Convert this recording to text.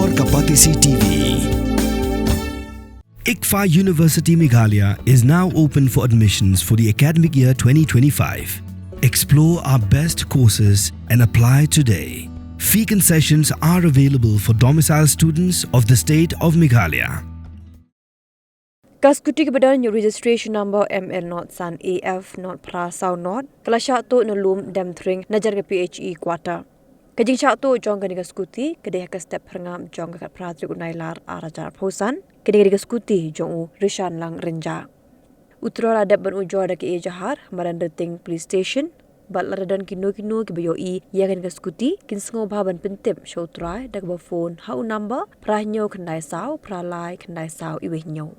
और Kapatisi TV. ICFA University Meghalaya is now open for admissions for the academic year 2025. Explore our best courses and apply today. Fee concessions are available for domicile students of the state of Meghalaya. Scooty kepada new registration number ML not San AF not Prasau not kelasya tu nulum Demthring najar ke PHE quarter. Kajing syak tu jong ke Scooty kedai ke step perngam jong ke pratri unailar arajar posan kedai ke Scooty jong u Rishan lang renja. Utro adab ban ujo ada ke jahar marandating police station bat laradan kino ke BOE ya ke Scooty kin sngo baban pentip show try dak ba phone hau number pra nyo kendai sau pra lai kendai sau iwe nyo.